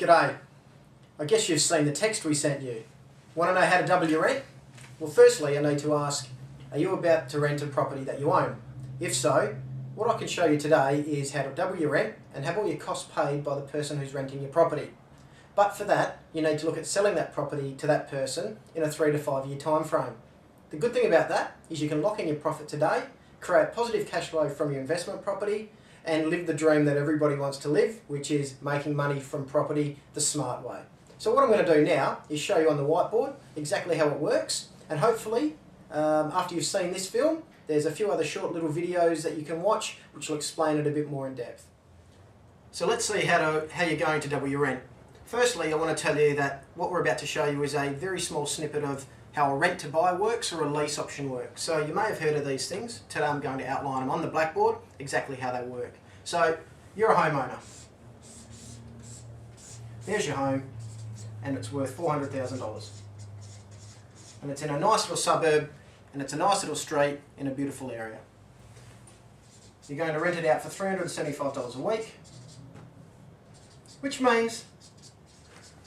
G'day. I guess you've seen the text we sent you. Want to know how to double your rent? Well, firstly, I need to ask, are you about to rent a property that you own? If so, what I can show you today is how to double your rent and have all your costs paid by the person who's renting your property. But for that, you need to look at selling that property to that person in a 3 to 5 year time frame. The good thing about that is you can lock in your profit today, create positive cash flow from your investment property, and live the dream that everybody wants to live, which is making money from property the smart way. So what I'm going to do now is show you on the whiteboard exactly how it works, and hopefully after you've seen this film, there's a few other short little videos that you can watch which will explain it a bit more in depth. So let's see how you're going to double your rent. Firstly, I want to tell you that what we're about to show you is a very small snippet of how a rent to buy works or a lease option works. So you may have heard of these things. Today I'm going to outline them on the blackboard, exactly how they work. So you're a homeowner. There's your home and it's worth $400,000. And it's in a nice little suburb and it's a nice little street in a beautiful area. You're going to rent it out for $375 a week, which means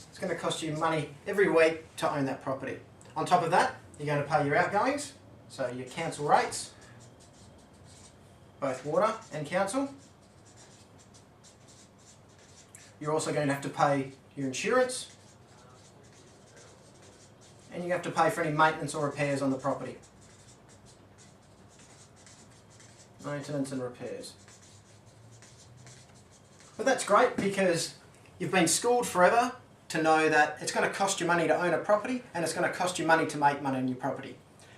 it's going to cost you money every week to own that property. On top of that, you're going to pay your outgoings, so your council rates, both water and council. You're also going to have to pay your insurance, and you have to pay for any maintenance or repairs on the property. Maintenance and repairs. But that's great because you've been schooled forever to know that it's going to cost you money to own a property and it's going to cost you money to make money on your property.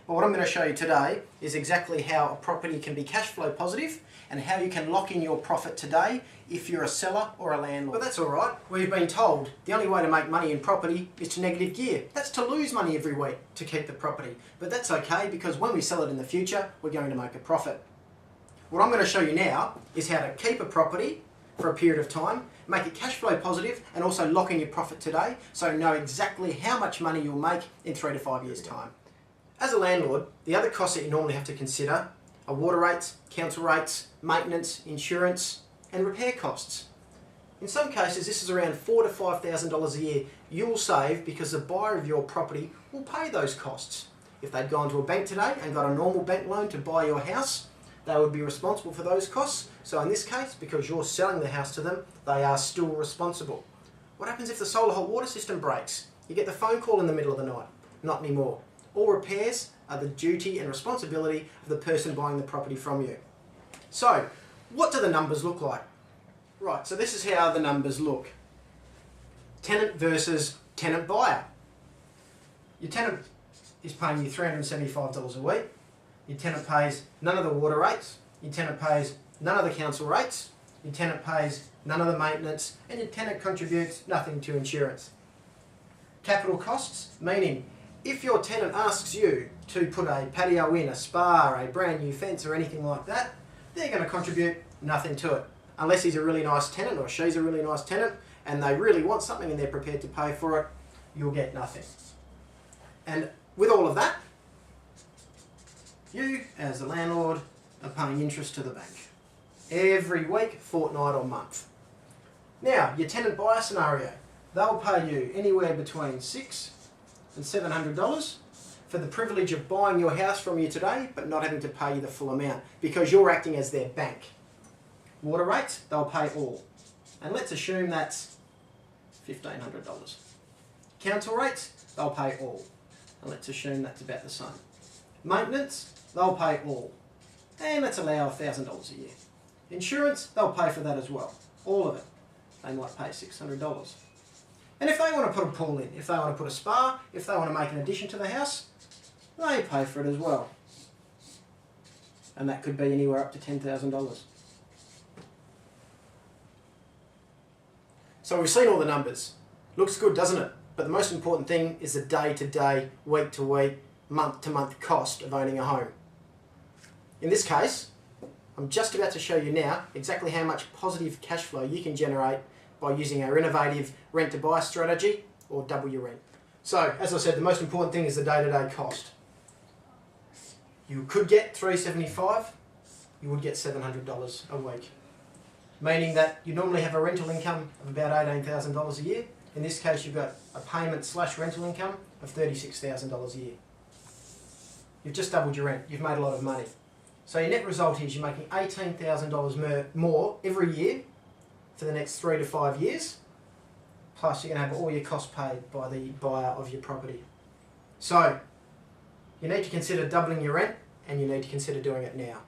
But what I'm going to show you today is exactly how a property can be cash flow positive and how you can lock in your profit today if you're a seller or a landlord. But that's alright. We've been told the only way to make money in property is to negative gear. That's to lose money every week to keep the property. But that's okay because when we sell it in the future, we're going to make a profit. What I'm going to show you now is how to keep a property for a period of time, make it cash flow positive and also lock in your profit today so you know exactly how much money you'll make in 3 to 5 years time. As a landlord, the other costs that you normally have to consider are water rates, council rates, maintenance, insurance and repair costs. In some cases this is around $4,000 to $5,000 a year you'll save because the buyer of your property will pay those costs. If they'd gone to a bank today and got a normal bank loan to buy your house, they would be responsible for those costs. So in this case, because you're selling the house to them, they are still responsible. What happens if the solar hot water system breaks? You get the phone call in the middle of the night. Not anymore. All repairs are the duty and responsibility of the person buying the property from you. So, what do the numbers look like? Right, so this is how the numbers look. Tenant versus tenant buyer. Your tenant is paying you $375 a week. Your tenant pays none of the water rates, your tenant pays none of the council rates, your tenant pays none of the maintenance, and your tenant contributes nothing to insurance. Capital costs, meaning if your tenant asks you to put a patio in, a spa, a brand new fence or anything like that, they're going to contribute nothing to it. Unless he's a really nice tenant or she's a really nice tenant and they really want something and they're prepared to pay for it, you'll get nothing. And with all of that, you, as the landlord, are paying interest to the bank every week, fortnight or month. Now, your tenant buyer scenario, they'll pay you anywhere between $600 and $700 for the privilege of buying your house from you today, but not having to pay you the full amount because you're acting as their bank. Water rates, they'll pay all. And let's assume that's $1,500. Council rates, they'll pay all. And let's assume that's about the same. Maintenance, they'll pay all. And let's allow $1,000 a year. Insurance, they'll pay for that as well. All of it. They might pay $600. And if they want to put a pool in, if they want to put a spa, if they want to make an addition to the house, they pay for it as well. And that could be anywhere up to $10,000. So we've seen all the numbers. Looks good, doesn't it? But the most important thing is the day-to-day, week-to-week, month-to-month cost of owning a home. In this case, I'm just about to show you now exactly how much positive cash flow you can generate by using our innovative rent-to-buy strategy or double your rent. So, as I said, the most important thing is the day-to-day cost. You could get $375, you would get $700 a week. meaning that you normally have a rental income of about $18,000 a year. In this case, you've got a payment / rental income of $36,000 a year. You've just doubled your rent. You've made a lot of money. So your net result is you're making $18,000 more every year for the next 3 to 5 years. Plus you're going to have all your costs paid by the buyer of your property. So you need to consider doubling your rent, and you need to consider doing it now.